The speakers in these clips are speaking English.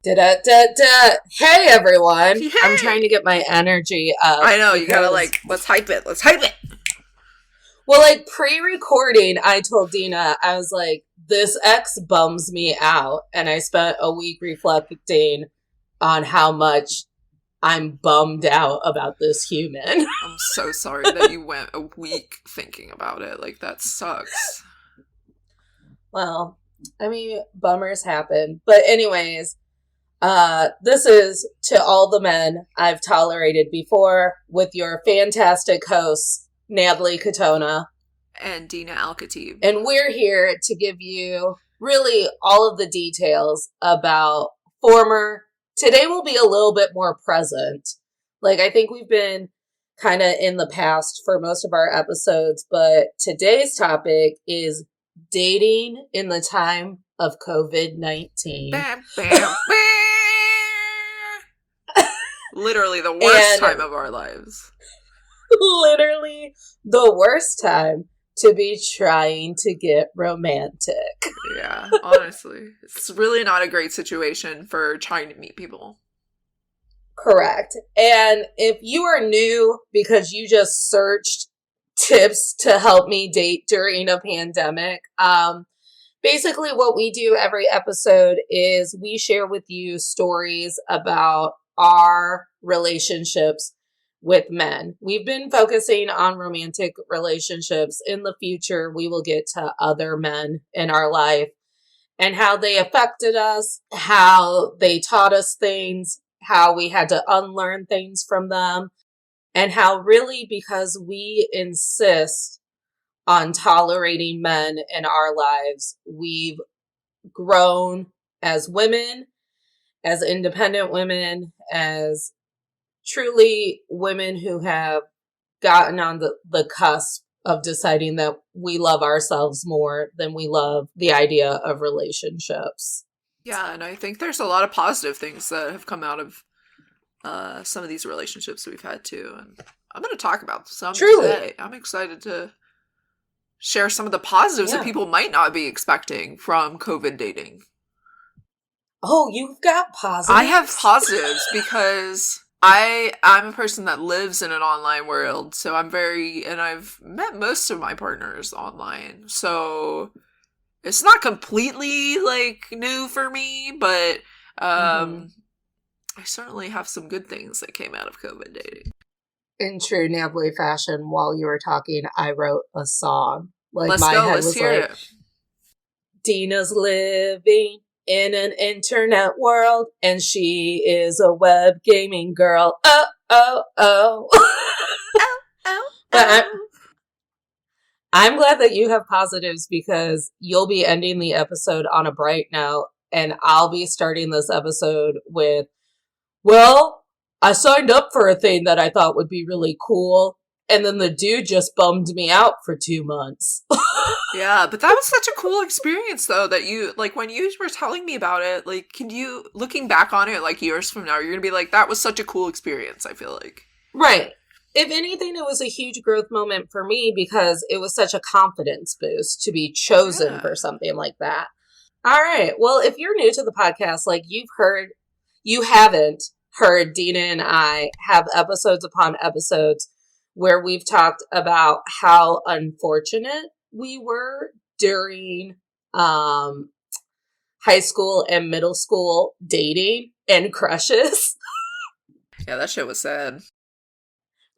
Da-da-da-da. Hey, everyone. Hey! I'm trying to get my energy up. I know, you gotta let's hype it. Let's hype it. Well, pre-recording, I told Dina, I was like, this ex bums me out. And I spent a week reflecting on how much I'm bummed out about this human. I'm so sorry that you went a week thinking about it. That sucks. Well, bummers happen. But anyways, this is to all the men I've tolerated before with your fantastic hosts, Natalie Katona and Dina Al-Khatib. And we're here to give you really all of the details about former. Today will be a little bit more present. I think we've been kind of in the past for most of our episodes, but today's topic is dating in the time of COVID-19. Bam, bam, bam. Literally the worst time of our lives. Literally the worst time to be trying to get romantic. Yeah, honestly. It's really not a great situation for trying to meet people. Correct. And if you are new because you just searched tips to help me date during a pandemic, basically what we do every episode is we share with you stories about our relationships with men. We've been focusing on romantic relationships. In the future, we will get to other men in our life and how they affected us, how they taught us things, how we had to unlearn things from them, and how really because we insist on tolerating men in our lives, we've grown as women, as independent women, as truly women who have gotten on the cusp of deciding that we love ourselves more than we love the idea of relationships. Yeah, and I think there's a lot of positive things that have come out of some of these relationships we've had too. And I'm going to talk about some today. I'm excited to share some of the positives that people might not be expecting from COVID dating. Oh, you've got positives? I have positives because I'm a person that lives in an online world, so and I've met most of my partners online, so it's not completely new for me, but I certainly have some good things that came out of COVID dating. In true Natalie fashion, while you were talking, I wrote a song. Let's hear it. Dina's living in an internet world, and she is a web gaming girl. Oh, oh, oh. But I'm glad that you have positives because you'll be ending the episode on a bright note, and I'll be starting this episode with, well, I signed up for a thing that I thought would be really cool, and then the dude just bummed me out for 2 months. Yeah, but that was such a cool experience, though, that you, when you were telling me about it, can you, looking back on it, years from now, you're going to be like, that was such a cool experience, I feel like. Right. If anything, it was a huge growth moment for me because it was such a confidence boost to be chosen for something like that. All right. Well, if you're new to the podcast, you haven't heard Dina and I have episodes upon episodes where we've talked about how unfortunate we were during high school and middle school dating and crushes. Yeah, that shit was sad.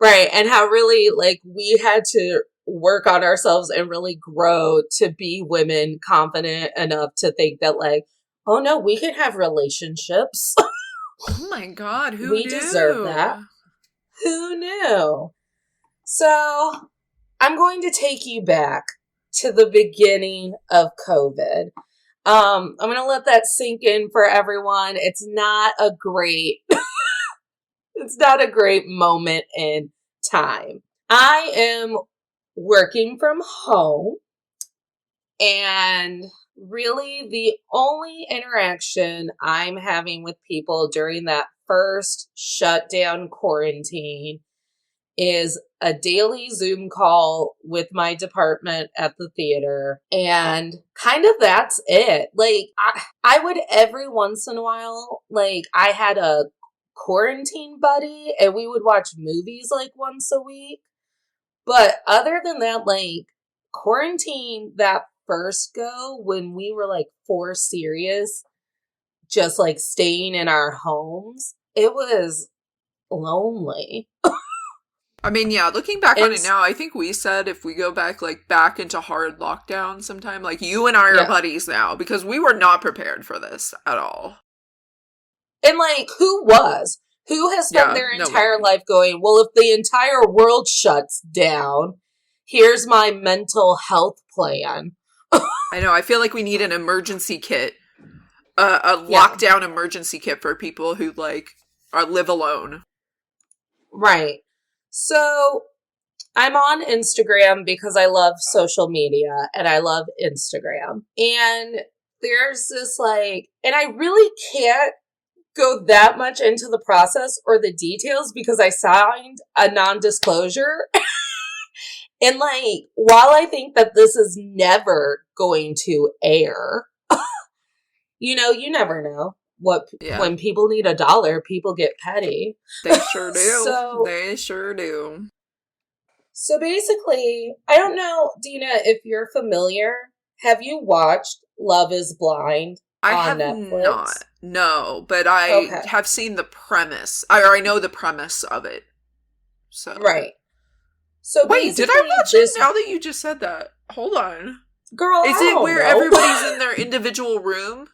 Right, and how really, we had to work on ourselves and really grow to be women confident enough to think that, oh no, we can have relationships. Oh my god, who knew? We deserve that. Who knew? So, I'm going to take you back to the beginning of COVID. I'm going to let that sink in for everyone. It's not a great moment in time. I am working from home, and really the only interaction I'm having with people during that first shutdown quarantine is a daily Zoom call with my department at the theater. And kind of that's it. Like, I would every once in a while, like, I had a quarantine buddy and we would watch movies like once a week. But other than that, like, quarantine, that first go when we were like 4 serious, just like staying in our homes, it was lonely. I mean, yeah, looking back on it It's, now, I think we said if we go back, like, back into hard lockdown sometime, like, you and I are yeah. buddies now, because we were not prepared for this at all. And like, who was? Who has spent Yeah, their entire nobody. life going, well, if the entire world shuts down, here's my mental health plan. I know, I feel like we need an emergency kit, a Yeah, lockdown emergency kit for people who, like, live alone. right. So I'm on Instagram because I love social media and I love Instagram. And there's this like, and I really can't go that much into the process or the details because I signed a non-disclosure. And like, while I think that this is never going to air, you never know. What Yeah, when people need $1, people get petty. they sure do. So They sure do. so basically, I don't know, Dina, if you're familiar. Have you watched Love is Blind I on have Netflix? not, no, but I Okay. have seen the premise, or I know the premise of it. So, Right. So wait, did I basically watch it this now that you just said that? Hold on. girl, Is I it don't where know. everybody's in their individual room?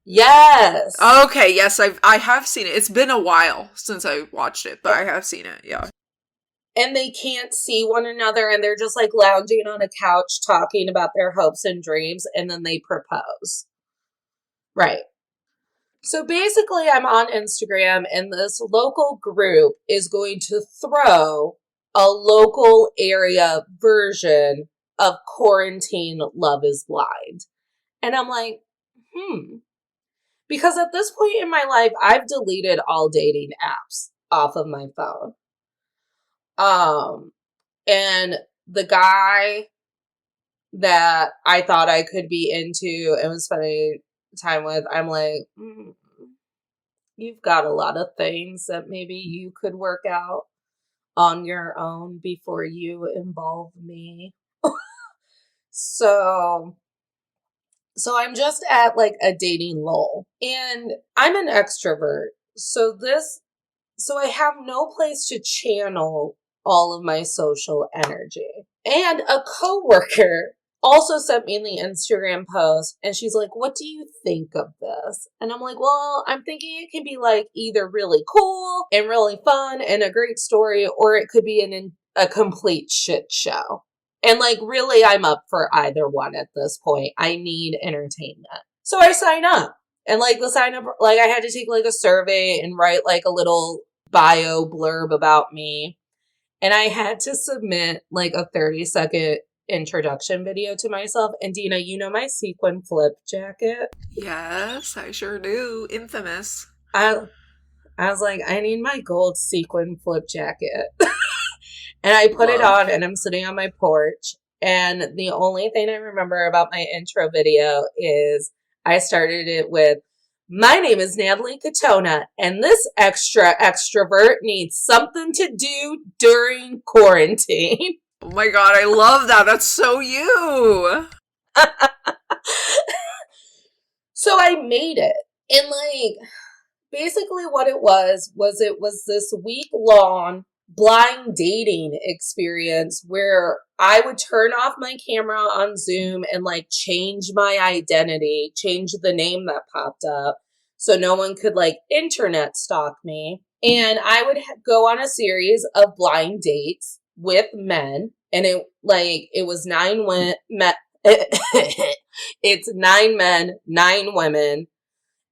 Yes. Okay, yes, I have seen it. It's been a while since I watched it, but I have seen it. Yeah. And they can't see one another and they're just like lounging on a couch talking about their hopes and dreams and then they propose. Right. So basically I'm on Instagram and this local group is going to throw a local area version of Quarantine Love is Blind. And I'm like, because at this point in my life I've deleted all dating apps off of my phone. Um and the guy that I thought I could be into and was spending time with, I'm like, you've got a lot of things that maybe you could work out on your own before you involve me. So, so I'm just at like a dating lull and I'm an extrovert. So I have no place to channel all of my social energy. And a coworker also sent me the Instagram post and she's like, "What do you think of this?" And I'm like, "Well, I'm thinking it can be like either really cool and really fun and a great story, or it could be a complete shit show." And like, really, I'm up for either one at this point. I need entertainment. So I sign up. And like the sign up, like I had to take like a survey and write like a little bio blurb about me. And I had to submit like a 30-second introduction video to myself. And Dina, you know my sequin flip jacket? Yes, I sure do. Infamous. I, I was like, I need my gold sequin flip jacket. And I put it on Love. and I'm sitting on my porch. And the only thing I remember about my intro video is I started it with, "My name is Natalie Katona, and this extra extrovert needs something to do during quarantine." Oh my god, I love that. That's so you. So I made it. And like, basically what it was this week long blind dating experience where I would turn off my camera on Zoom and like change my identity, change the name that popped up so no one could like internet stalk me. And I would go on a series of blind dates with men. And it was 9 men. It's 9 men, 9 women.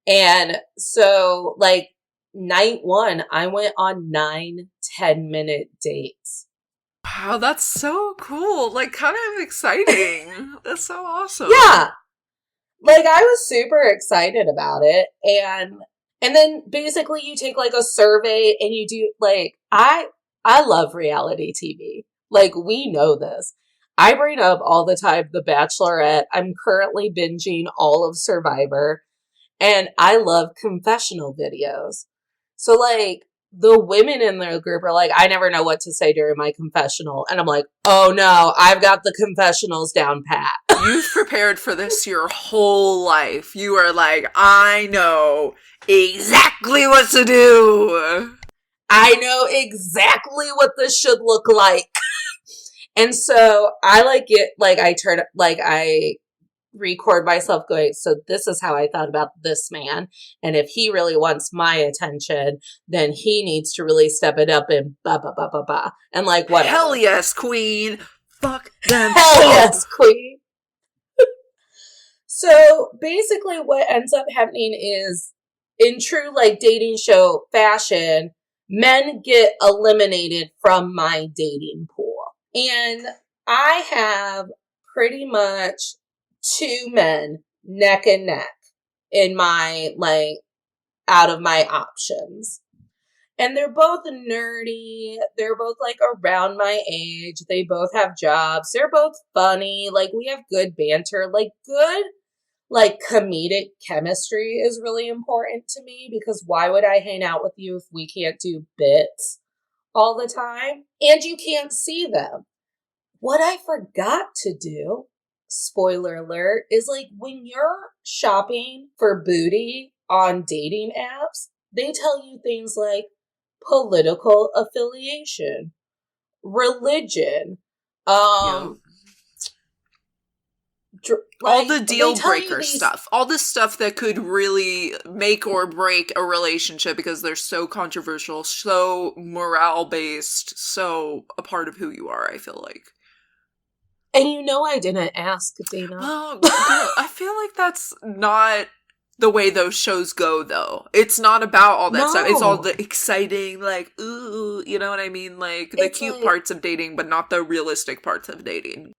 And so, like, night one, I went on 9 10-minute dates. Wow, that's so cool. Like, kind of exciting. That's so awesome. Yeah, like I was super excited about it, and then basically you take like a survey and you do like I love reality TV. Like, we know this. I bring up all the time The Bachelorette. I'm currently binging all of Survivor, and I love confessional videos. So, like, the women in the group are like, I never know what to say during my confessional. And I'm like, oh no, I've got the confessionals down pat. You've prepared for this your whole life. You are like, I know exactly what to do. I know exactly what this should look like. And so I like it, like I record myself going, so this is how I thought about this man. And if he really wants my attention, then he needs to really step it up and ba ba ba ba ba. And like, whatever. Hell yes, queen. Fuck them. Hell yes, queen. So basically what ends up happening is, in true like dating show fashion, men get eliminated from my dating pool. And I have pretty much two men neck and neck in my, like, out of my options. And they're both nerdy. They're both like around my age. They both have jobs. They're both funny. Like, we have good banter. Like, good, like, comedic chemistry is really important to me, because why would I hang out with you if we can't do bits all the time? And you can't see them. What I forgot to do, spoiler alert, is like, when you're shopping for booty on dating apps, they tell you things like political affiliation, religion, All the deal breaker stuff. All the stuff that could really make or break a relationship because they're so controversial, so morale based, so a part of who you are, I feel like. And you know I didn't ask, Dina. Well, girl, I feel like that's not the way those shows go, though. It's not about all that stuff. It's all the exciting, like, ooh, you know what I mean? Like, the cute parts of dating, but not the realistic parts of dating.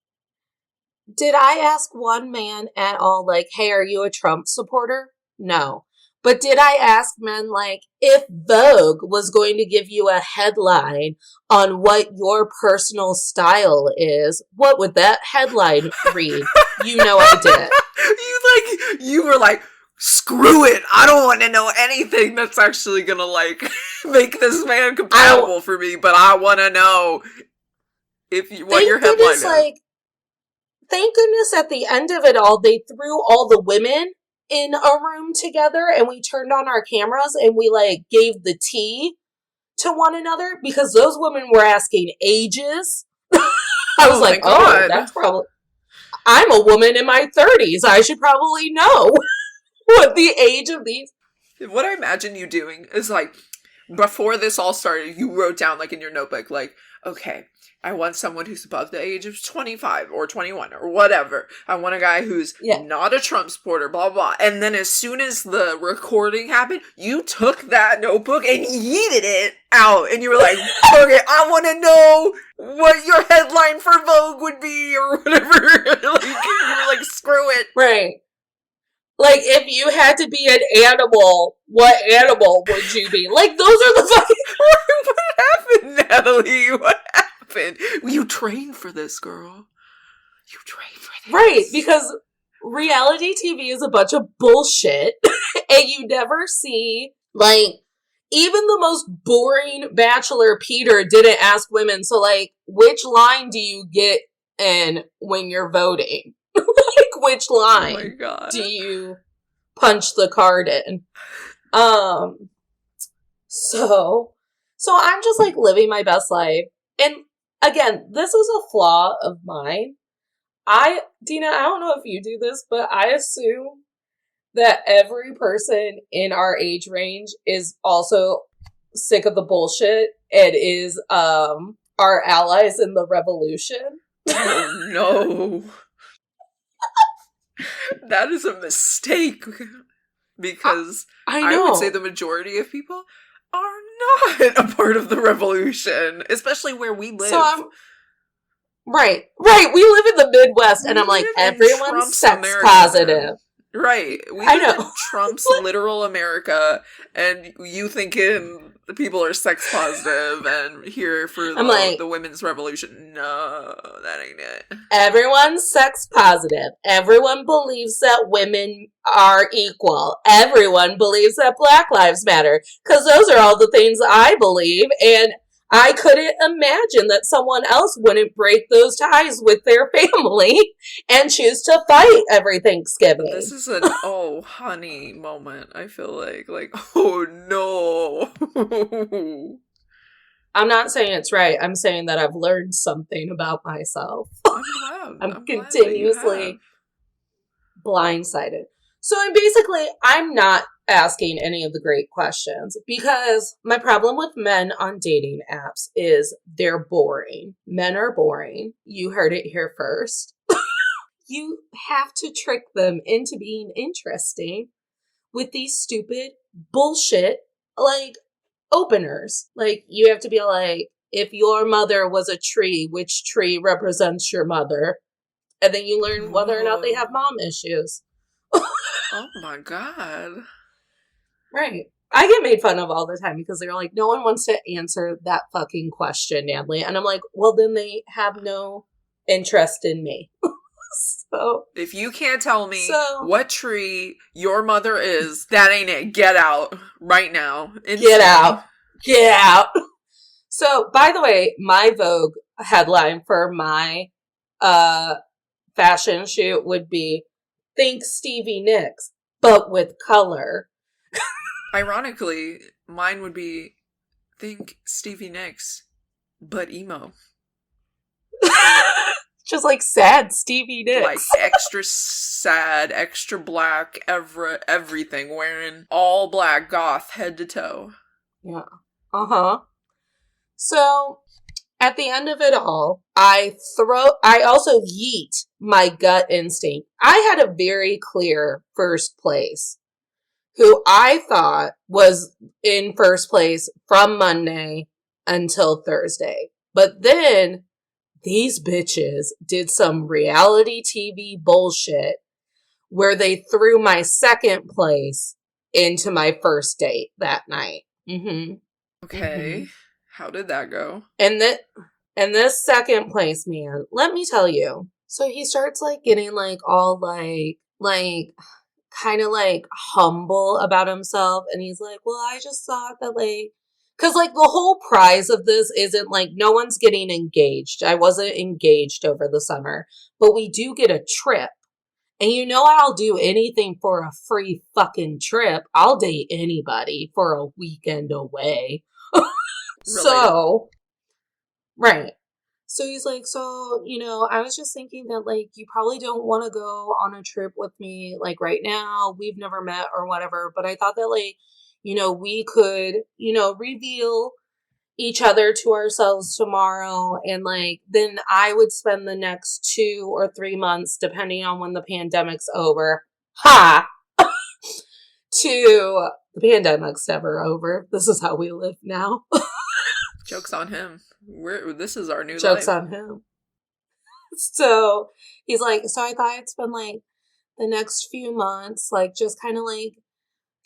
Did I ask one man at all, like, hey, are you a Trump supporter? No. But did I ask men, like, if Vogue was going to give you a headline on what your personal style is, what would that headline read? You know I did. You were like, screw it. I don't want to know anything that's actually gonna, like, make this man compatible for me, but I want to know what your headline is. Like, thank goodness at the end of it all, they threw all the women in a room together and we turned on our cameras and we, like, gave the tea to one another, because those women were asking ages. I was like, oh, that's probably, I'm a woman in my 30s. I should probably know what the age of these. What I imagine you doing is, like, before this all started, you wrote down, like, in your notebook, like, okay, I want someone who's above the age of 25 or 21 or whatever. I want a guy who's not a Trump supporter, blah, blah. And then as soon as the recording happened, you took that notebook and yeeted it out. And you were like, okay, I want to know what your headline for Vogue would be or whatever. Like, you were like, screw it. Right. Like, if you had to be an animal, what animal would you be? Like, those are the fucking... What happened, Natalie? What happened? You trained for this, girl. You trained for this. Right, because reality TV is a bunch of bullshit, and you never see, like, even the most boring Bachelor Peter didn't ask women, so, like, which line do you get in when you're voting? Like, which line do you punch the card in? So I'm just, like, living my best life. And again, this is a flaw of mine. Dina, I don't know if you do this, but I assume that every person in our age range is also sick of the bullshit and is our allies in the revolution. Oh, no. That is a mistake. Because I would say the majority of people are not a part of the revolution, especially where we live. So right. We live in the Midwest, and I'm like, everyone's sex positive. Right. We I live in know. Trump's literal America, and you thinking the people are sex positive and here for I'm like, the women's revolution. No, that ain't it. everyone's sex positive. Everyone believes that women are equal. Everyone believes that Black Lives Matter. Because those are all the things I believe. And I couldn't imagine that someone else wouldn't break those ties with their family and choose to fight every This Thanksgiving. is an oh honey moment. I feel like oh no. I'm not saying it's right. I'm saying that I've learned something about myself. I'm glad. I'm I'm glad that you have. continuously blindsided. So I'm not asking any of the great questions because my problem with men on dating apps is they're boring. Men are boring. You heard it here first. You have to trick them into being interesting with these stupid bullshit, like, openers. Like, you have to be like, if your mother was a tree, which tree represents your mother? And then you learn whether or not they have mom issues. Oh my god. Right. I get made fun of all the time because they're like, no one wants to answer that fucking question, Natalie. And I'm like, well, then they have no interest in me. So, if you can't tell me so what tree your mother is, that ain't it. Get out right now. Instantly. get out. Get out. So, by the way, my Vogue headline for my fashion shoot would be Think Stevie Nicks, but with color. Ironically, mine would be Think Stevie Nicks, but emo. Just like sad Stevie Nicks. Like extra sad, extra black, everything. Wearing all black goth head to toe. Yeah. Uh-huh. So, at the end of it all, I also yeet my gut instinct. I had a very clear first place who I thought was in first place from Monday until Thursday. But then these bitches did some reality TV bullshit where they threw my second place into my first date that night. Mm-hmm. Okay. Mm-hmm. How did that go? And this second place, man, let me tell you. So he starts like getting like all like kind of like humble about himself. And he's like, well, I just thought that like, cause like the whole prize of this isn't like no one's getting engaged. I wasn't engaged over the summer, but we do get a trip. And you know, I'll do anything for a free fucking trip. I'll date anybody for a weekend away. So, right. So he's like, so, I was just thinking that, like, you probably don't want to go on a trip with me, like, right now. We've never met or whatever. But I thought that, like, we could, reveal each other to ourselves tomorrow. And, like, then I would spend the next 2 or 3 months, depending on when the pandemic's over. Ha! To the pandemic's never over. This is how we live now. Joke's on him. This is our new Joke's life. on him. So he's like, so I thought I'd spend like the next few months, like just kind of like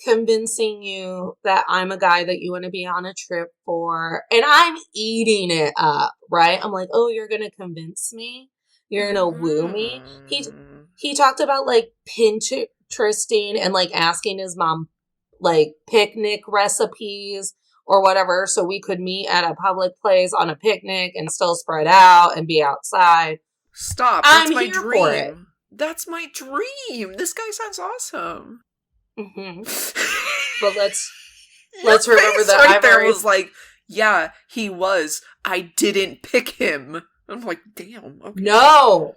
convincing you that I'm a guy that you want to be on a trip for. And I'm eating it up, right? I'm like, oh, you're going to convince me? You're going to woo me? He talked about like Pinteresting and like asking his mom like picnic recipes or whatever, so we could meet at a public place on a picnic and still spread out and be outside. Stop. That's my dream. That's my dream. This guy sounds awesome. Mm-hmm. But let's remember that right there was like, yeah, he was. I didn't pick him. I'm like, damn. Okay. No,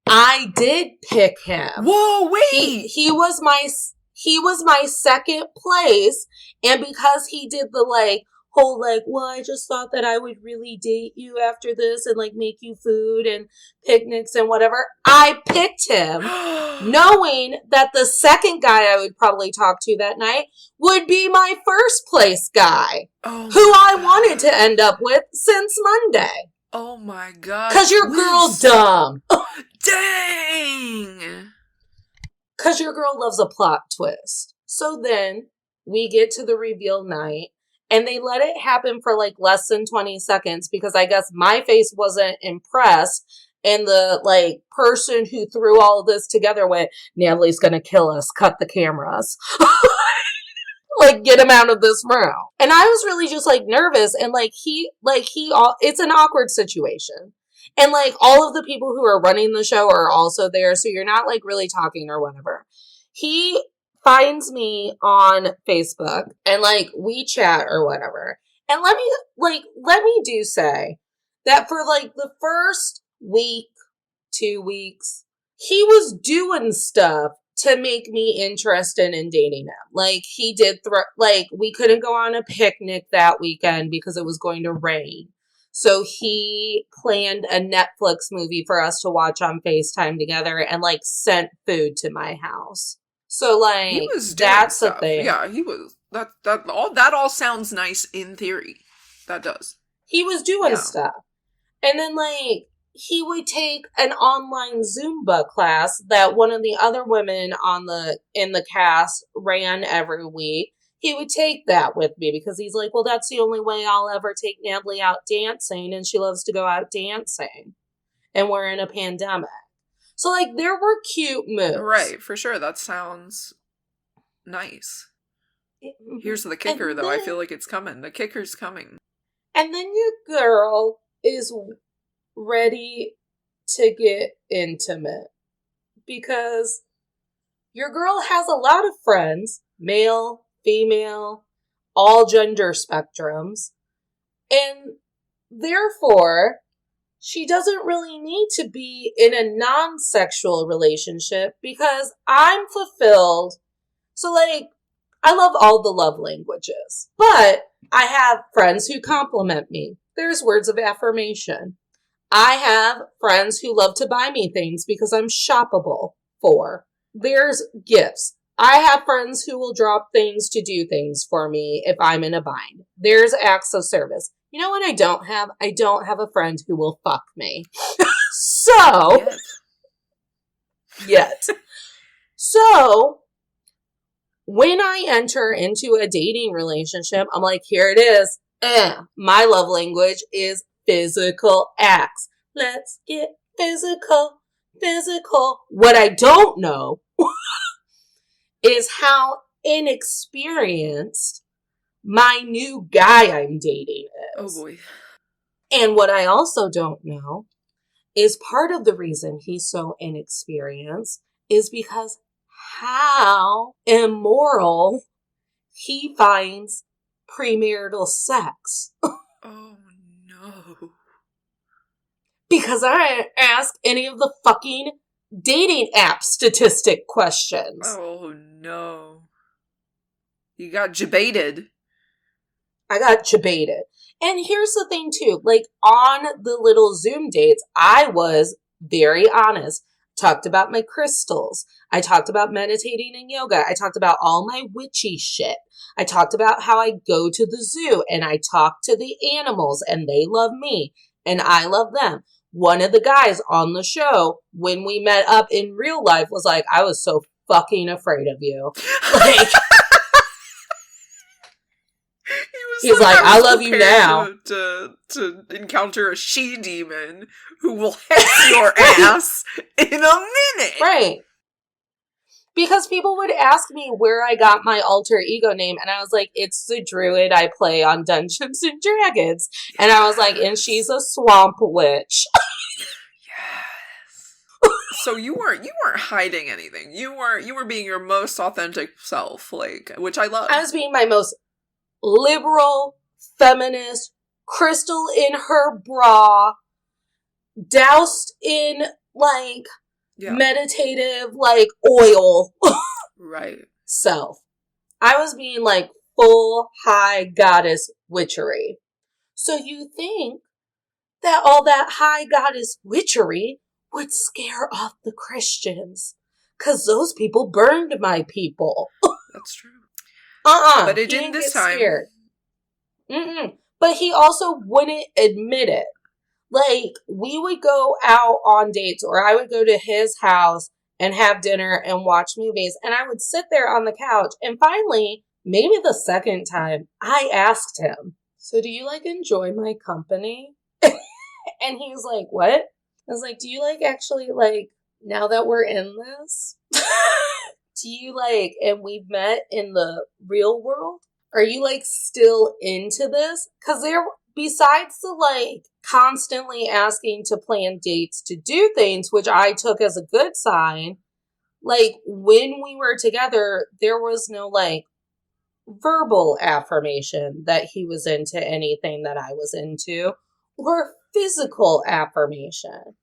I did pick him. Whoa, wait. He was my second place, and because he did the like whole like, well, I just thought that I would really date you after this and like make you food and picnics and whatever, I picked him knowing that the second guy I would probably talk to that night would be my first place guy, who I wanted to end up with since Monday. Oh my god. Because your girl's dumb. Dang. Because your girl loves a plot twist. So then we get to the reveal night, and they let it happen for like less than 20 seconds because I guess my face wasn't impressed. And the like person who threw all of this together went, Natalie's gonna kill us, cut the cameras. Like, get him out of this room. And I was really just like nervous, and it's an awkward situation. And like all of the people who are running the show are also there, so you're not like really talking or whatever. He finds me on Facebook and like we chat or whatever. And let me do say that for like the first week, 2 weeks, he was doing stuff to make me interested in dating him. Like, he did, we couldn't go on a picnic that weekend because it was going to rain. So he planned a Netflix movie for us to watch on FaceTime together and, like, sent food to my house. So, like, he was doing that's stuff. the thing. Yeah, he was. That all sounds nice in theory. That does. He was doing stuff. And then, like, he would take an online Zumba class that one of the other women in the cast ran every week. He would take that with me because he's like, well, that's the only way I'll ever take Natalie out dancing, and she loves to go out dancing. And we're in a pandemic. So, like, there were cute moves. Right, for sure. That sounds nice. Here's the kicker, though. I feel like it's coming. The kicker's coming. And then your girl is ready to get intimate because your girl has a lot of friends, male, female, all gender spectrums, and therefore she doesn't really need to be in a non-sexual relationship because I'm fulfilled. So, like, I love all the love languages, but I have friends who compliment me. There's words of affirmation. I have friends who love to buy me things because I'm shoppable for. There's gifts. I have friends who will drop things to do things for me if I'm in a bind. There's acts of service. You know what I don't have? I don't have a friend who will fuck me. Yet. So, when I enter into a dating relationship, I'm like, here it is. My love language is physical acts. Let's get physical. What I don't know is how inexperienced my new guy I'm dating is. Oh boy. And what I also don't know is part of the reason he's so inexperienced is because how immoral he finds premarital sex. Oh no. Because I didn't ask any of the fucking dating app statistic questions. Oh no. You got jebaited. I got jebaited. And here's the thing too, like on the little Zoom dates, I was very honest. Talked about my crystals. I talked about meditating and yoga. I talked about all my witchy shit. I talked about how I go to the zoo and I talk to the animals and they love me and I love them. One of the guys on the show, when we met up in real life, was like, I was so fucking afraid of you. Like, he's like, I love you now. To encounter a she-demon who will hex your ass in a minute. Right. Because people would ask me where I got my alter ego name, and I was like, it's the druid I play on Dungeons and Dragons. And I was like, and she's a swamp witch. Yes. So you weren't hiding anything. You were being your most authentic self, like, which I love. I was being my most liberal, feminist, crystal in her bra, doused in, like, meditative, like, oil. Right. Self. I was being, like, full high goddess witchery. So you think that all that high goddess witchery would scare off the Christians. Because those people burned my people. That's true. But it didn't this time. Scared. But he also wouldn't admit it. Like, we would go out on dates, or I would go to his house, and have dinner and watch movies. And I would sit there on the couch. And finally, maybe the second time, I asked him, so do you like enjoy my company? And he was like, what? I was like, do you like actually like, now that we're in this, do you like, and we've met in the real world, are you like still into this? Because there, besides the like constantly asking to plan dates to do things, which I took as a good sign, like when we were together, there was no like verbal affirmation that he was into anything that I was into or physical affirmation.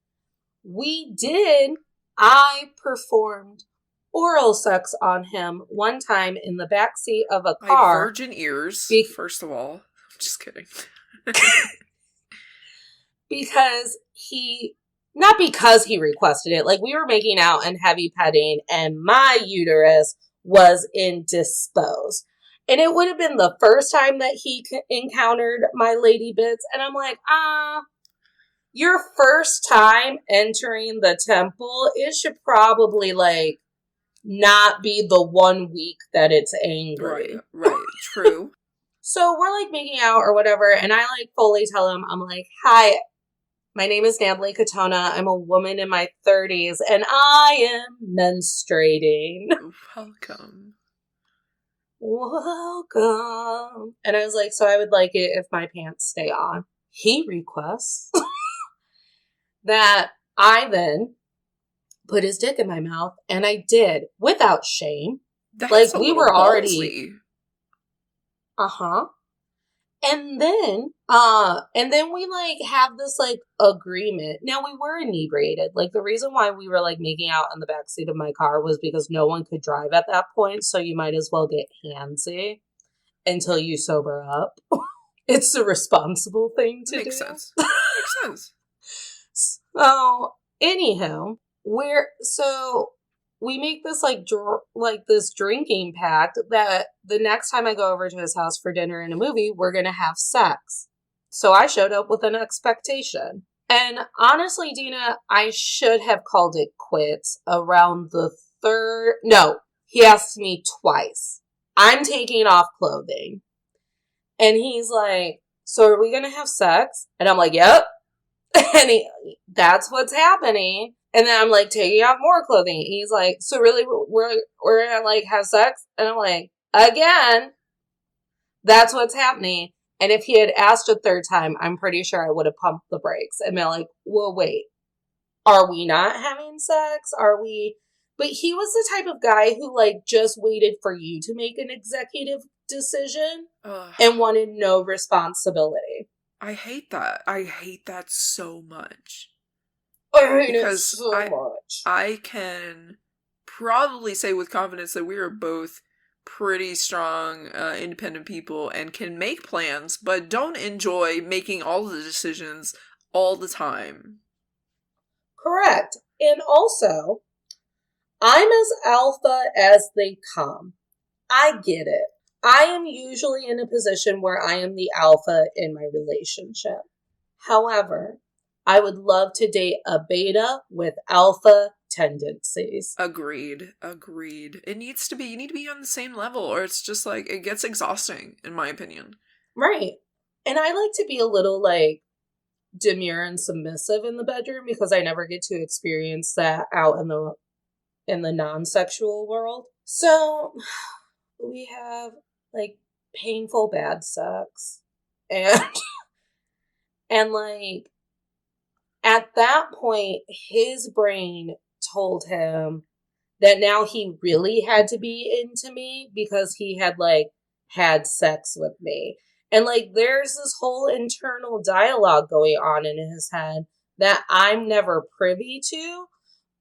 I performed oral sex on him one time in the backseat of a I have car. virgin ears, first of all. I'm just kidding. Not because he requested it, like we were making out and heavy petting and my uterus was indisposed. And it would have been the first time that he encountered my lady bits. And I'm like, your first time entering the temple, it should probably like not be the 1 week that it's angry. Right, true. So we're like making out or whatever. And I like fully tell him, I'm like, hi, my name is Natalie Katona. I'm a woman in my 30s and I am menstruating. Welcome. And I was like, so I would like it if my pants stay on. He requests that I then put his dick in my mouth, and I did without shame. That's like we were already And then we like have this like agreement. Now we were inebriated. Like the reason why we were like making out in the backseat of my car was because no one could drive at that point. So you might as well get handsy until you sober up. It's the responsible thing to do. Makes sense. So anywho, we make this this drinking pact that the next time I go over to his house for dinner and a movie, we're going to have sex. So I showed up with an expectation. And honestly, Dina, I should have called it quits around the third. No, he asked me twice. I'm taking off clothing. And he's like, so are we going to have sex? And I'm like, yep. And that's what's happening. And then I'm like taking off more clothing. He's like, so really we're gonna like have sex? And I'm like, again, that's what's happening. And if he had asked a third time, I'm pretty sure I would have pumped the brakes and been like, well, wait, are we not having sex? Are we? But he was the type of guy who like just waited for you to make an executive decision and wanted no responsibility. I hate that. I hate that so much. I hate it so much. I can probably say with confidence that we are both pretty strong, independent people and can make plans, but don't enjoy making all the decisions all the time. Correct. And also, I'm as alpha as they come. I get it. I am usually in a position where I am the alpha in my relationship. However, I would love to date a beta with alpha tendencies. Agreed. You need to be on the same level or it's just like, it gets exhausting, in my opinion. Right. And I like to be a little like demure and submissive in the bedroom because I never get to experience that out in the non-sexual world. So we have like painful bad sex and like at that point his brain told him that now he really had to be into me because he had like had sex with me. And like there's this whole internal dialogue going on in his head that I'm never privy to,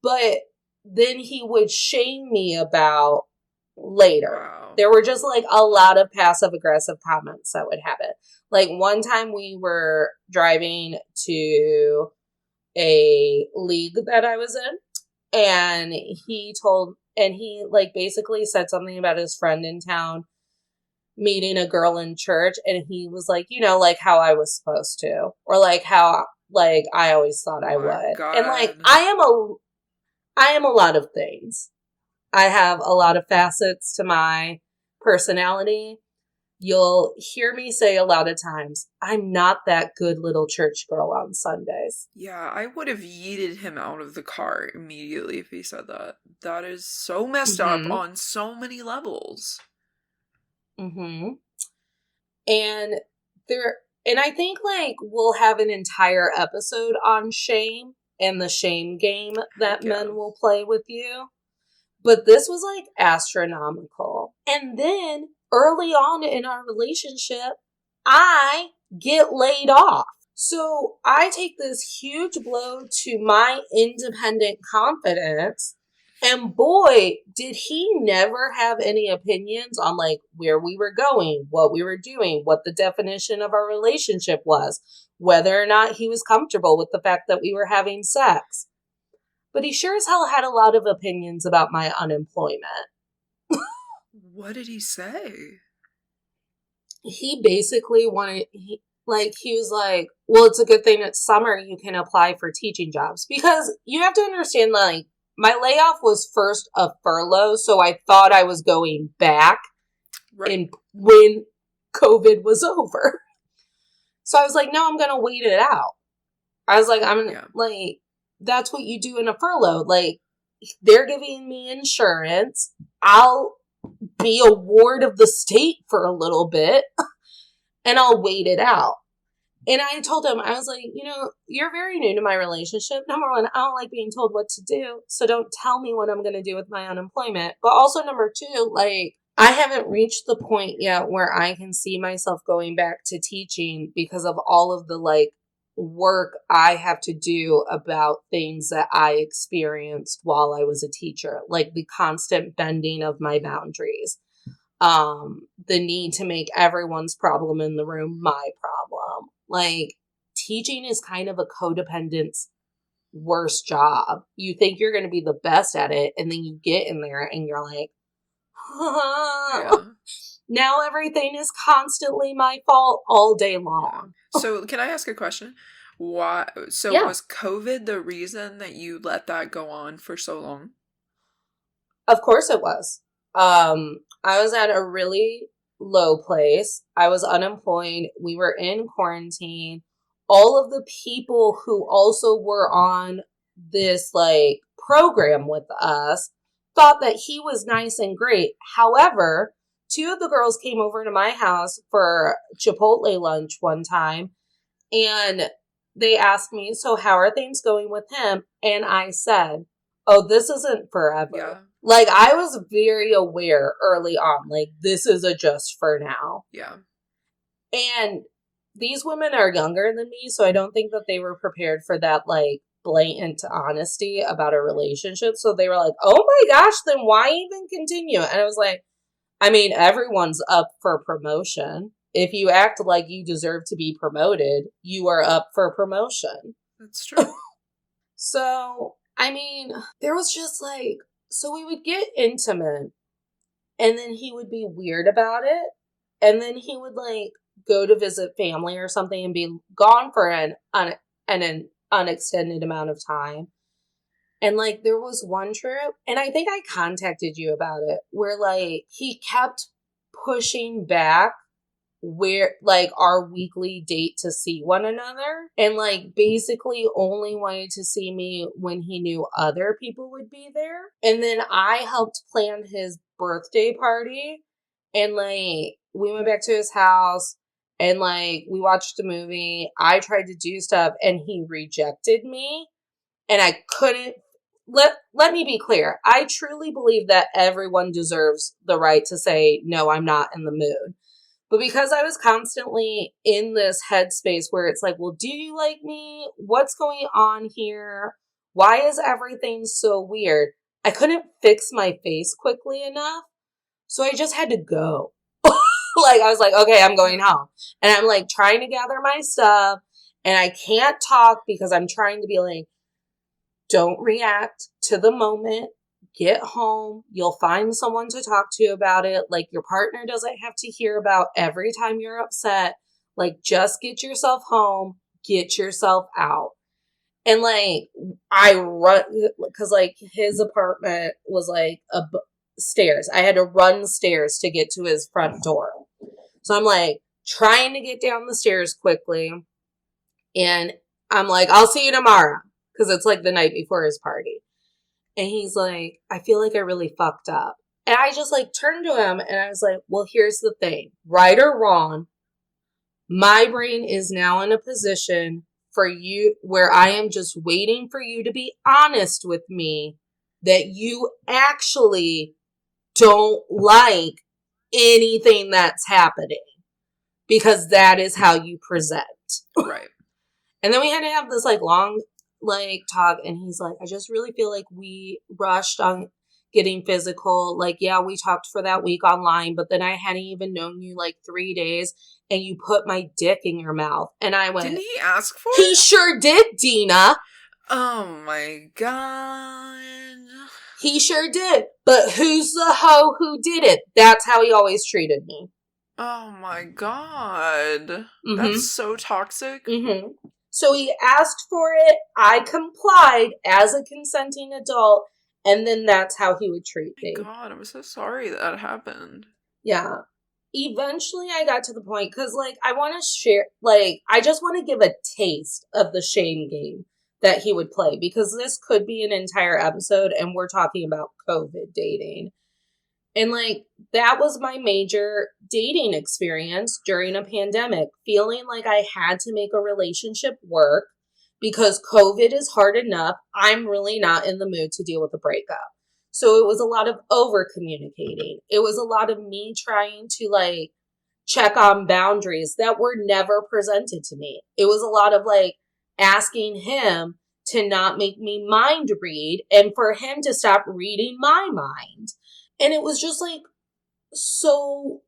but then he would shame me about later. Wow. There were just like a lot of passive aggressive comments that would happen. Like one time we were driving to a league that I was in and he like basically said something about his friend in town meeting a girl in church and he was like, you know, like how I was supposed to or like how like I always thought I would. God. And like I am a lot of things. I have a lot of facets to my personality. You'll hear me say a lot of times, I'm not that good little church girl on Sundays. Yeah, I would have yeeted him out of the car immediately if he said that. That is so messed up Mm-hmm. on so many levels. Mm-hmm. And there, and I think like we'll have an entire episode on shame and the shame game Heck that yeah. men will play with you. But this was like astronomical. And then early on in our relationship, I get laid off. So I take this huge blow to my independent confidence. And boy, did he never have any opinions on like where we were going, what we were doing, what the definition of our relationship was, whether or not he was comfortable with the fact that we were having sex. But he sure as hell had a lot of opinions about my unemployment. What did he say? He basically he was like, well, it's a good thing it's summer, you can apply for teaching jobs. Because you have to understand, like, my layoff was first a furlough, so I thought I was going back Right. when COVID was over. So I was like, no, I'm going to wait it out. I was like, Yeah. like, that's what you do in a furlough. Like, they're giving me insurance. I'll be a ward of the state for a little bit and I'll wait it out. And I told him, I was like, you're very new to my relationship. Number one, I don't like being told what to do. So don't tell me what I'm going to do with my unemployment. But also, number two, like, I haven't reached the point yet where I can see myself going back to teaching because of all of the like work I have to do about things that I experienced while I was a teacher, like the constant bending of my boundaries, the need to make everyone's problem in the room my problem. Like, teaching is kind of a codependent's worst job. You think you're going to be the best at it, and then you get in there and you're like, Yeah. now everything is constantly my fault all day long. Yeah. So, can I ask a question? Why? So, Yeah, was COVID the reason that you let that go on for so long? of course it was. I was at a really low place. I was unemployed. We were in quarantine. All of the people who also were on this like program with us thought that he was nice and great. However, two of the girls came over to my house for Chipotle lunch one time and they asked me, so how are things going with him? And I said, oh, this isn't Yeah. forever. Like, I was very aware early on, like, this is a just for now. Yeah. And these women are younger than me, so I don't think that they were prepared for that, like, blatant honesty about a relationship. So they were like, oh my gosh, then why even continue? And I was like, I mean, everyone's up for promotion. If you act like you deserve to be promoted, you are up for promotion. That's true. So, I mean, there was just like, so we would get intimate and then he would be weird about it. And then he would like go to visit family or something and be gone for an unextended amount of time. And like there was one trip, and I think I contacted you about it, where like he kept pushing back where like our weekly date to see one another and like basically only wanted to see me when he knew other people would be there. And then I helped plan his birthday party and like we went back to his house and like we watched a movie. I tried to do stuff and he rejected me and I couldn't let me be clear. I truly believe that everyone deserves the right to say no, I'm not in the mood. But because I was constantly in this headspace where it's like, well, do you like me? What's going on here? Why is everything so weird? I couldn't fix my face quickly enough. So I just had to go. Like, I was like, okay, I'm going home. And I'm like trying to gather my stuff. And I can't talk because I'm trying to be like, don't react to the moment. Get home. You'll find someone to talk to about it. Like, your partner doesn't have to hear about every time you're upset. Like, just get yourself home. Get yourself out. And, like, I run, because, like, his apartment was, like, stairs. I had to run stairs to get to his front door. So I'm, like, trying to get down the stairs quickly. And I'm like, I'll see you tomorrow. Because it's, like, the night before his party. And he's like, I feel like I really fucked up. And I just, like, turned to him and I was like, well, here's the thing. Right or wrong, my brain is now in a position for you where I am just waiting for you to be honest with me that you actually don't like anything that's happening, because that is how you present. Right. And then we had to have this, like, long, like, talk, and he's like, I just really feel like we rushed on getting physical. Like, yeah, we talked for that week online, but then I hadn't even known you, like, 3 days, and you put my dick in your mouth. And I went, didn't he ask for he it? sure did, Dina. Oh my god. He sure did. But who's the hoe who did it? That's how he always treated me. Oh my god. Mm-hmm. That's so toxic. Mm-hmm. So he asked for it. I complied as a consenting adult. And then that's how he would treat me. Oh my god, I'm so sorry that happened. Yeah. Eventually I got to the point, because, like, I want to share, like, I just want to give a taste of the shame game that he would play, because this could be an entire episode and we're talking about COVID dating. And, like, that was my major dating experience during a pandemic, feeling like I had to make a relationship work because COVID is hard enough. I'm really not in the mood to deal with a breakup. So it was a lot of over communicating. It was a lot of me trying to, like, check on boundaries that were never presented to me. It was a lot of, like, asking him to not make me mind read and for him to stop reading my mind. And it was just, like, so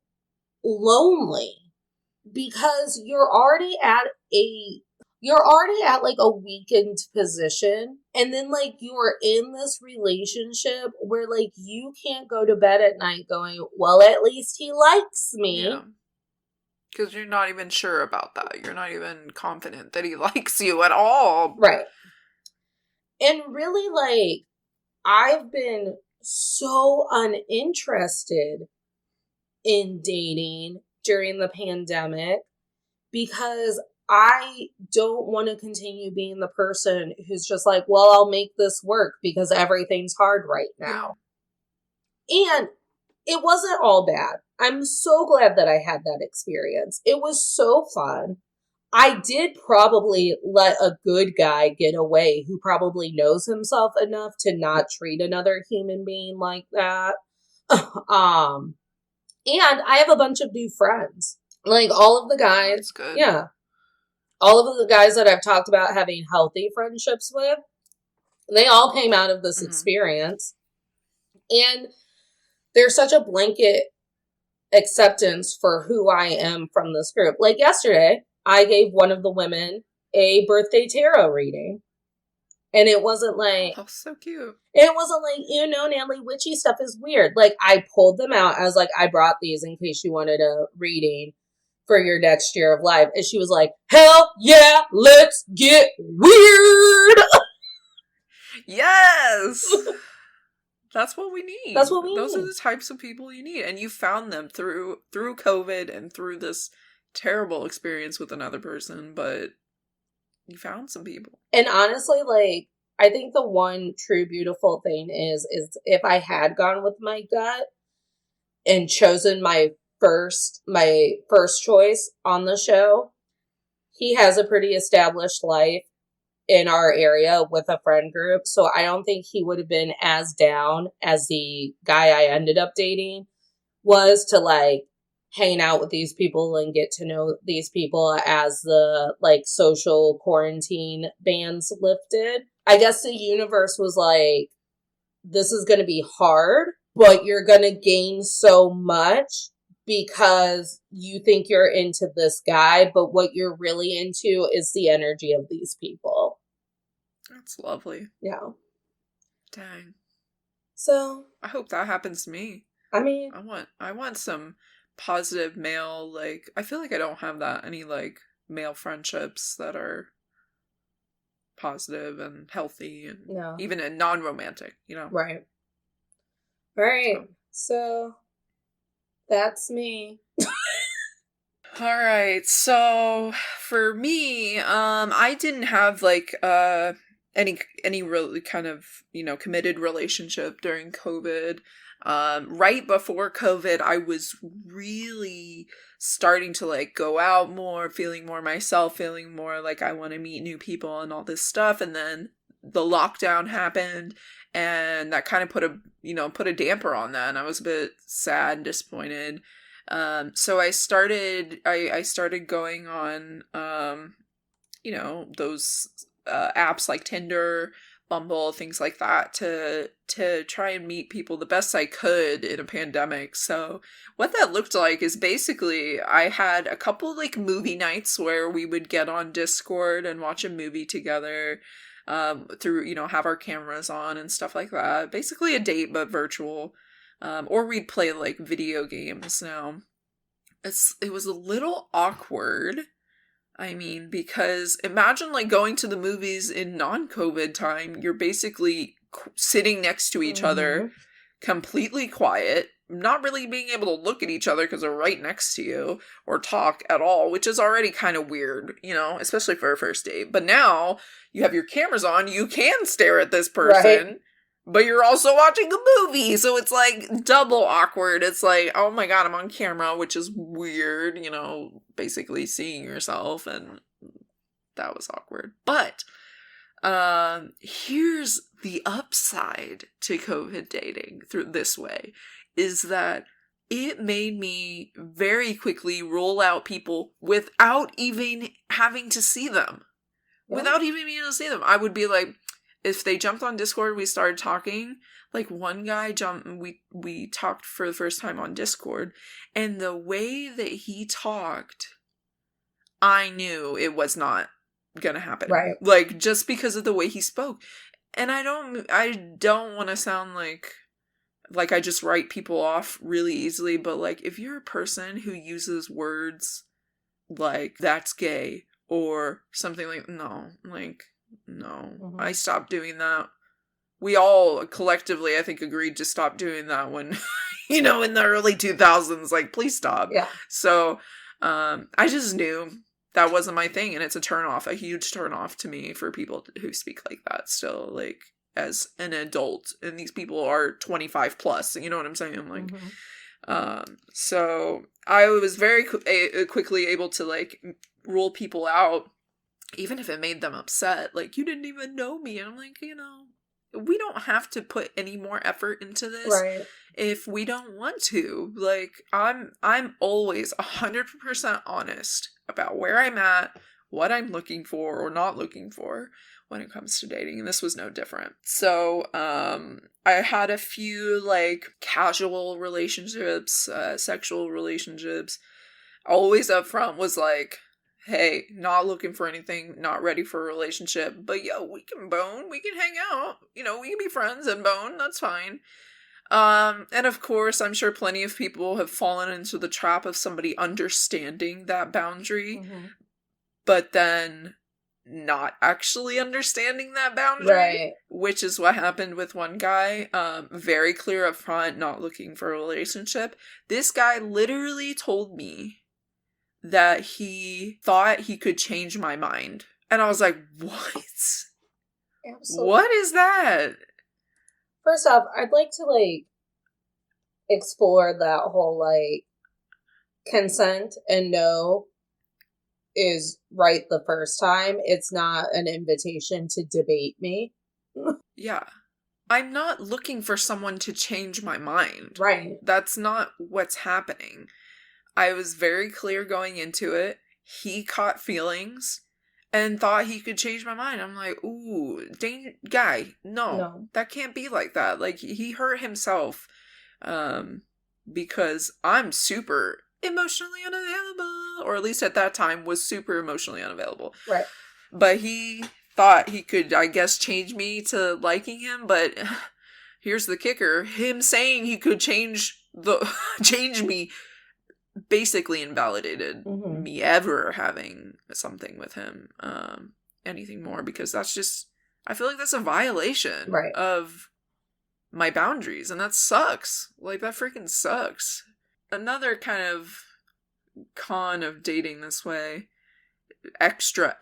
lonely, because you're already at like a weakened position, and then, like, you're in this relationship where, like, you can't go to bed at night going, well, at least he likes me. Yeah. Because you're not even sure about that. You're not even confident that he likes you at all. Right. And really, like, I've been so uninterested in dating during the pandemic because I don't want to continue being the person who's just like, well, I'll make this work because everything's hard right now. Yeah. And it wasn't all bad. I'm so glad that I had that experience. It was so fun. I did probably let a good guy get away who probably knows himself enough to not treat another human being like that. And I have a bunch of new friends. Like, all of the guys. That's good. Yeah. All of the guys that I've talked about having healthy friendships with, they all came out of this experience. And there's such a blanket acceptance for who I am from this group. Like, yesterday, I gave one of the women a birthday tarot reading. And it wasn't like... Oh, so cute. It wasn't like, Natalie, witchy stuff is weird. Like, I pulled them out. I was like, I brought these in case you wanted a reading for your next year of life. And she was like, hell yeah, let's get weird. Yes. That's what we need. That's what we need. Those are the types of people you need. And you found them through COVID and through this terrible experience with another person, but you found some people. And honestly, like, I think the one true beautiful thing is if I had gone with my gut and chosen my first choice on the show, he has a pretty established life in our area with a friend group. So I don't think he would have been as down as the guy I ended up dating was to, like, hang out with these people and get to know these people as the, like, social quarantine bans lifted. I guess the universe was like, this is going to be hard, but you're going to gain so much because you think you're into this guy, but what you're really into is the energy of these people. That's lovely. Yeah. Dang. So I hope that happens to me. I mean, I want some positive male, like, I feel like I don't have that any, like, male friendships that are positive and healthy and No. even in non-romantic, you know? Right. All right. So that's me. All right. So for me, I didn't have like any really kind of, you know, committed relationship during COVID. Right before COVID, I was really starting to like go out more, feeling more myself, feeling more like I want to meet new people and all this stuff. And then the lockdown happened, and that kind of put a damper on that, and I was a bit sad and disappointed. So I started going on, you know, those apps like Tinder, Bumble, things like that to try and meet people the best I could in a pandemic. So what that looked like is basically I had a couple like movie nights where we would get on Discord and watch a movie together, through, you know, have our cameras on and stuff like that. Basically a date but virtual. Or we'd play like video games. Now, it was a little awkward. I mean, because imagine like going to the movies in non-COVID time. You're basically sitting next to each other, completely quiet, not really being able to look at each other because they're right next to you or talk at all, which is already kind of weird, you know, especially for a first date. But now you have your cameras on, you can stare at this person. Right. But you're also watching a movie, so it's like double awkward. It's like, oh my god, I'm on camera, which is weird, you know, basically seeing yourself, and that was awkward. But here's the upside to COVID dating through this way, is that it made me very quickly roll out people without even having to see them. Yeah. Without even being able to see them. I would be like, if they jumped on Discord, we started talking. Like one guy jumped, we talked for the first time on Discord, and the way that he talked, I knew it was not gonna happen. Right. Like just because of the way he spoke. And I don't want to sound like I just write people off really easily, but like if you're a person who uses words like that's gay or something like no, I stopped doing that. We all collectively, I think, agreed to stop doing that when, you know, in the early 2000s, like, please stop. Yeah. So, I just knew that wasn't my thing, and it's a huge turnoff to me for people who speak like that still, like, as an adult, and these people are 25 plus, you know what I'm saying? Like, so I was very quickly able to, like, rule people out, even if it made them upset. Like, you didn't even know me. And I'm like, you know, we don't have to put any more effort into this if we don't want to. Like, I'm always 100% honest about where I'm at, what I'm looking for or not looking for when it comes to dating. And this was no different. So, I had a few, like, casual relationships, sexual relationships. Always up front was like, hey, not looking for anything, not ready for a relationship, but yo, we can bone, we can hang out, you know, we can be friends and bone, that's fine. And of course, I'm sure plenty of people have fallen into the trap of somebody understanding that boundary, but then not actually understanding that boundary, which is what happened with one guy. Very clear up front, not looking for a relationship. This guy literally told me that he thought he could change my mind. And I was like, what? Absolutely. What is that? First off, I'd like to, like, explore that whole, like, consent and no is right the first time. It's not an invitation to debate me. Yeah. I'm not looking for someone to change my mind. Right. That's not what's happening. I was very clear going into it. He caught feelings and thought he could change my mind. I'm like, ooh, guy, no, that can't be like that. Like, he hurt himself because I'm super emotionally unavailable, or at least at that time was super emotionally unavailable. Right. But he thought he could, I guess, change me to liking him. But here's the kicker. Him saying he could change me basically invalidated me ever having something with him. anything more, because that's just, I feel like that's a violation Right. of my boundaries, and that sucks. Like, that freaking sucks. Another kind of con of dating this way, extra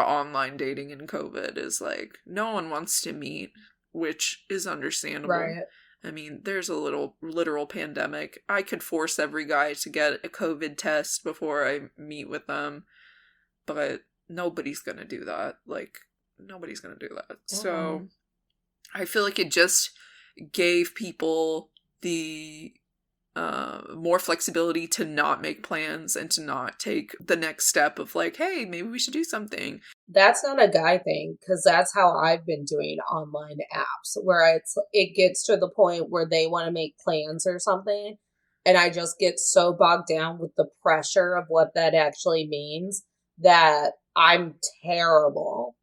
online dating in COVID, is like, no one wants to meet, which is understandable. Right. I mean, there's a literal pandemic. I could force every guy to get a COVID test before I meet with them, but nobody's gonna do that. Like, nobody's gonna do that. So I feel like it just gave people the more flexibility to not make plans and to not take the next step of like, hey, maybe we should do something. That's not a guy thing, because that's how I've been doing online apps, where it gets to the point where they want to make plans or something, and I just get so bogged down with the pressure of what that actually means that I'm terrible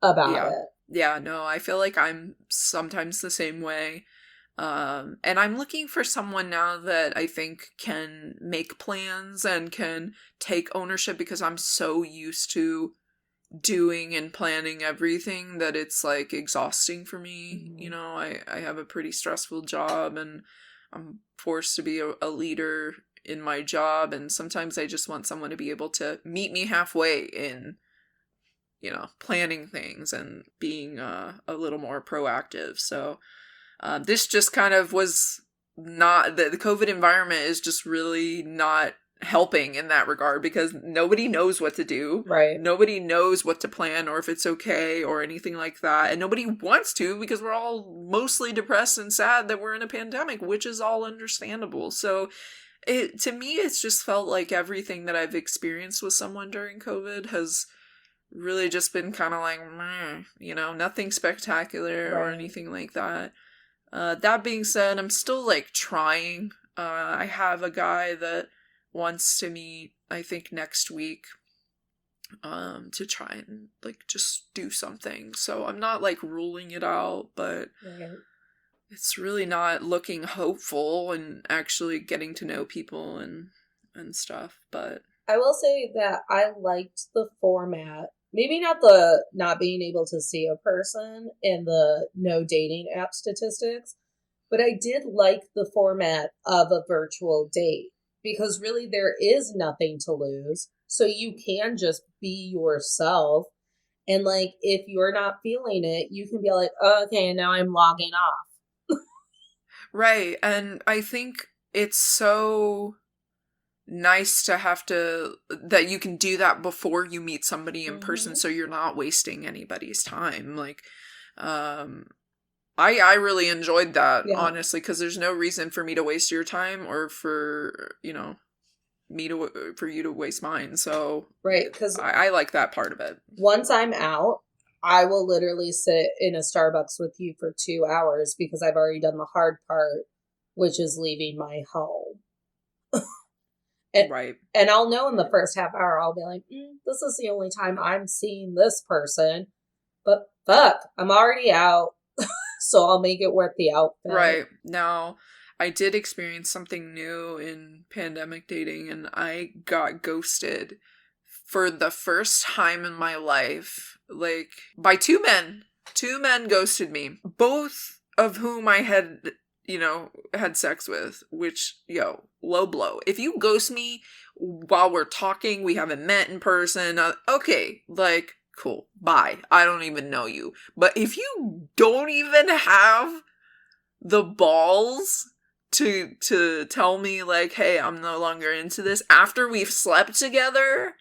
about it. Yeah, no, I feel like I'm sometimes the same way. And I'm looking for someone now that I think can make plans and can take ownership, because I'm so used to doing and planning everything that it's like exhausting for me. You know, I have a pretty stressful job, and I'm forced to be a leader in my job, and sometimes I just want someone to be able to meet me halfway in, you know, planning things and being a little more proactive. So this just kind of was not, the COVID environment is just really not helping in that regard, because nobody knows what to do. Right. Nobody knows what to plan or if it's okay or anything like that. And nobody wants to, because we're all mostly depressed and sad that we're in a pandemic, which is all understandable. So to me, it's just felt like everything that I've experienced with someone during COVID has really just been kind of like, meh, you know, nothing spectacular or anything like that. That being said, I'm still like trying. I have a guy that wants to meet, I think, next week, to try and like just do something. So I'm not like ruling it out, but it's really not looking hopeful and actually getting to know people and stuff. But I will say that I liked the format. Maybe not the not being able to see a person and the no dating app statistics, but I did like the format of a virtual date, because really there is nothing to lose. So you can just be yourself. And like, if you're not feeling it, you can be like, oh, okay, now I'm logging off. right. And I think it's so nice to have that you can do that before you meet somebody in person, so you're not wasting anybody's time. Like, I really enjoyed that, honestly, because there's no reason for me to waste your time or for, you know, for you to waste mine. So because I like that part of it. Once I'm out, I will literally sit in a Starbucks with you for 2 hours, because I've already done the hard part, which is leaving my home. And I'll know in the first half hour, I'll be like, this is the only time I'm seeing this person. But fuck, I'm already out. So I'll make it worth the outfit. Right. Now, I did experience something new in pandemic dating, and I got ghosted for the first time in my life. Like, by 2 men. 2 men ghosted me. Both of whom I had, you know, had sex with, which, low blow. If you ghost me while we're talking, we haven't met in person, okay, like, cool, bye. I don't even know you. But if you don't even have the balls to tell me, like, hey, I'm no longer into this after we've slept together,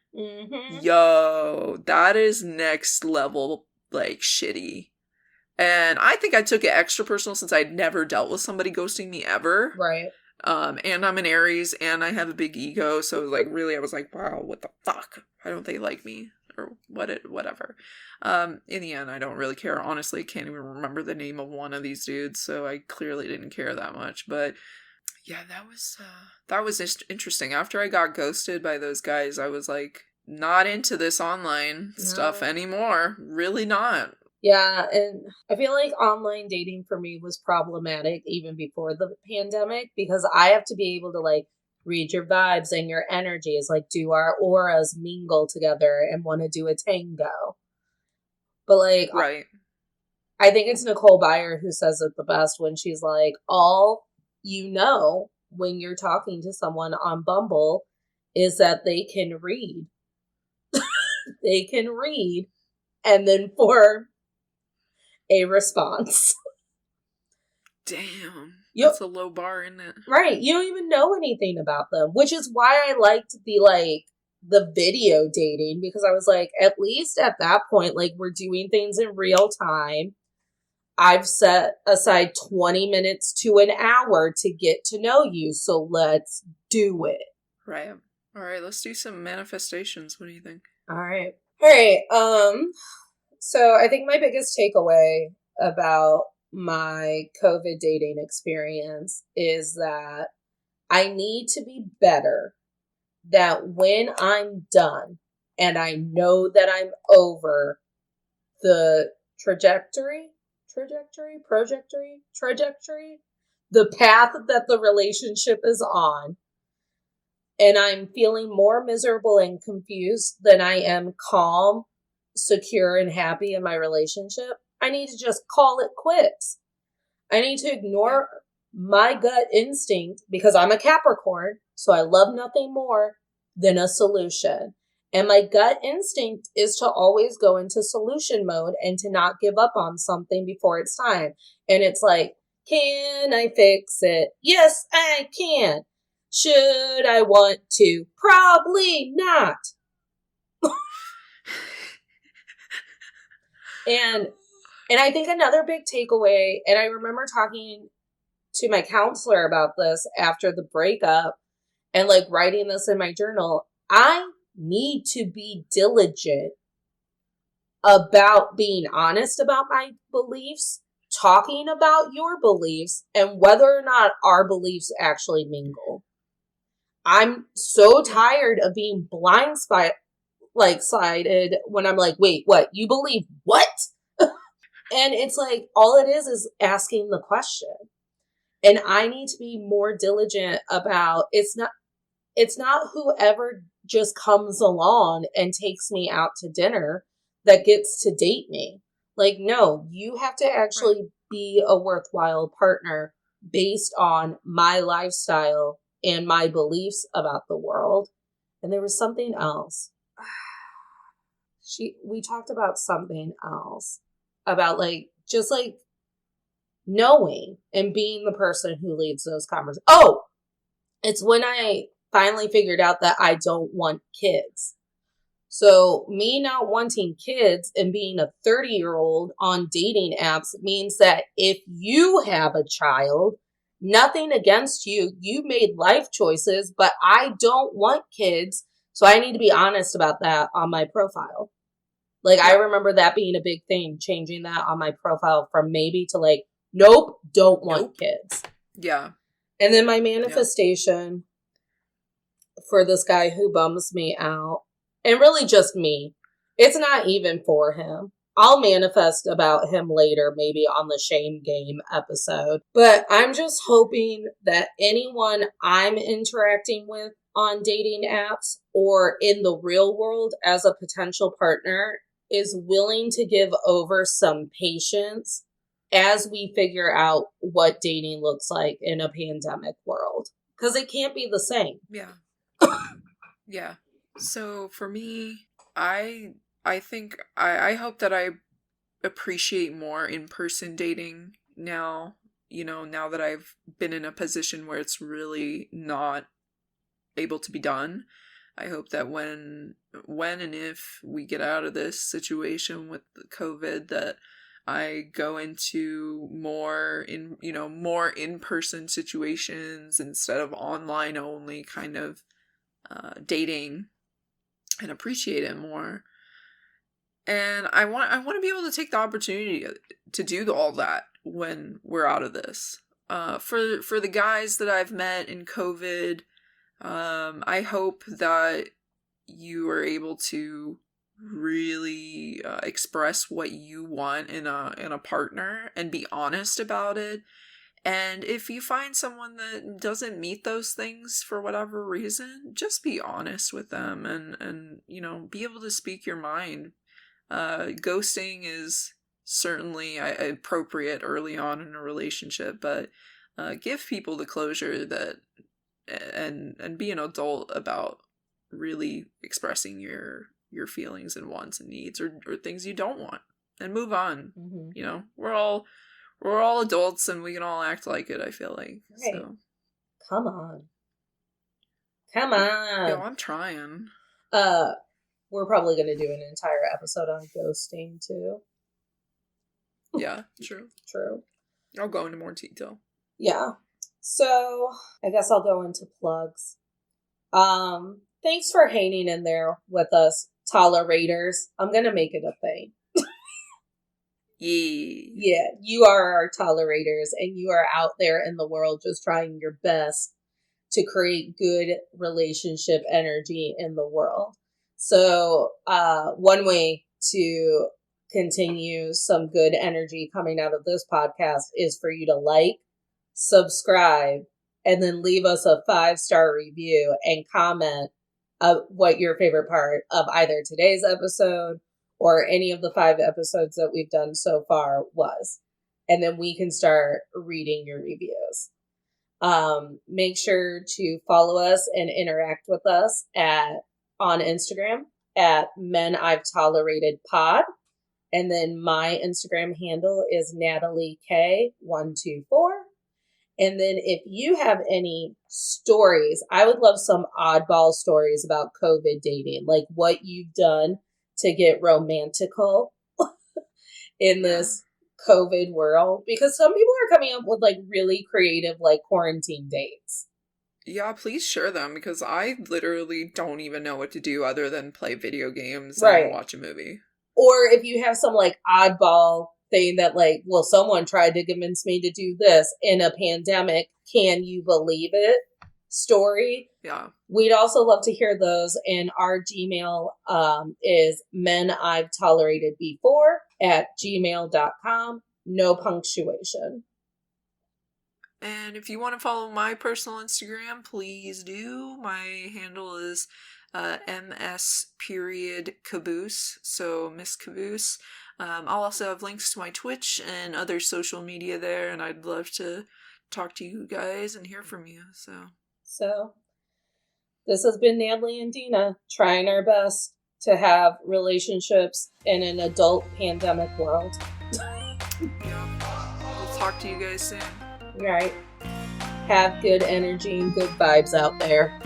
yo, that is next level, like, shitty. And I think I took it extra personal, since I'd never dealt with somebody ghosting me ever. Right. And I'm an Aries, and I have a big ego, so, like, really, I was like, wow, what the fuck? Why don't they like me? Or whatever. In the end, I don't really care. Honestly, can't even remember the name of one of these dudes, so I clearly didn't care that much. But yeah, that was just interesting. After I got ghosted by those guys, I was like, not into this online stuff anymore. Really not. Yeah, and I feel like online dating for me was problematic even before the pandemic, because I have to be able to, like, read your vibes and your energies. Like, do our auras mingle together and want to do a tango? But like, Right. I think it's Nicole Byer who says it the best when she's like, all you know when you're talking to someone on Bumble is that they can read. They can read and then form a response. Damn. Yep. That's a low bar, isn't it? Right. You don't even know anything about them, which is why I liked the video dating, because I was like, at least at that point, like, we're doing things in real time. I've set aside 20 minutes to an hour to get to know you, so let's do it. Right. All right, let's do some manifestations. What do you think? All right. So I think my biggest takeaway about my COVID dating experience is that I need to be better, that when I'm done and I know that I'm over the trajectory, the path that the relationship is on, and I'm feeling more miserable and confused than I am calm, secure, and happy in my relationship, I need to just call it quits. I need to ignore my gut instinct, because I'm a Capricorn, so I love nothing more than a solution. And my gut instinct is to always go into solution mode and to not give up on something before it's time. And it's like, can I fix it? Yes, I can. Should I want to? Probably not. And I think another big takeaway, and I remember talking to my counselor about this after the breakup and like writing this in my journal, I need to be diligent about being honest about my beliefs, talking about your beliefs, and whether or not our beliefs actually mingle. I'm so tired of being blindsided when I'm like, wait, what? You believe what? And it's like, all it is asking the question. And I need to be more diligent about, it's not whoever just comes along and takes me out to dinner that gets to date me. Like, no, you have to actually be a worthwhile partner based on my lifestyle and my beliefs about the world. And there was something else. We talked about something else about just knowing and being the person who leads those conversations. Oh, it's when I finally figured out that I don't want kids. So me not wanting kids and being a 30-year-old on dating apps means that if you have a child, nothing against you, you made life choices, but I don't want kids. So I need to be honest about that on my profile. I remember that being a big thing, changing that on my profile from maybe to nope, don't want kids. Yeah. And then my manifestation for this guy who bums me out, and really just me, it's not even for him. I'll manifest about him later, maybe on the Shame Game episode. But I'm just hoping that anyone I'm interacting with on dating apps or in the real world as a potential partner is willing to give over some patience as we figure out what dating looks like in a pandemic world. Because it can't be the same. Yeah. Yeah. So for me, I think I hope that I appreciate more in-person dating now, now that I've been in a position where it's really not able to be done. I hope that when and if we get out of this situation with the COVID, that I go into more in-person situations instead of online only kind of dating, and appreciate it more. And I want to be able to take the opportunity to do all that when we're out of this. For the guys that I've met in COVID, I hope that you are able to really express what you want in a partner and be honest about it, And if you find someone that doesn't meet those things for whatever reason, just be honest with them and be able to speak your mind. Ghosting is certainly appropriate early on in a relationship, but give people the closure that and be an adult about really expressing your feelings and wants and needs or things you don't want, and move on. Mm-hmm. We're all adults and we can all act like it, I feel like. Right. So come on. Yo, I'm trying. We're probably going to do an entire episode on ghosting too. Yeah, true. I'll go into more detail. Yeah. So I guess I'll go into plugs. Thanks for hanging in there with us, tolerators. I'm going to make it a thing. Yeah, you are our tolerators, and you are out there in the world just trying your best to create good relationship energy in the world. So one way to continue some good energy coming out of this podcast is for you to like, subscribe, and then leave us a 5-star review and comment what your favorite part of either today's episode or any of the 5 episodes that we've done so far was. And then we can start reading your reviews. Make sure to follow us and interact with us on Instagram at Men I've Tolerated Pod. And then my Instagram handle is NatalieK124. And then if you have any stories, I would love some oddball stories about COVID dating, like what you've done to get romantical in this COVID world, because some people are coming up with like really creative like quarantine dates. Yeah, please share them, because I literally don't even know what to do other than play video games and watch a movie. Or if you have some like oddball thing that like, well, someone tried to convince me to do this in a pandemic, can you believe it? Story. Yeah. We'd also love to hear those, and our Gmail is menI'veToleratedBefore@gmail.com. No punctuation. And if you want to follow my personal Instagram, please do. My handle is ms.caboose, so Miss Caboose. I'll also have links to my Twitch and other social media there, and I'd love to talk to you guys and hear from you. So this has been Natalie and Dina, trying our best to have relationships in an adult pandemic world. We'll talk to you guys soon. Right. Have good energy and good vibes out there.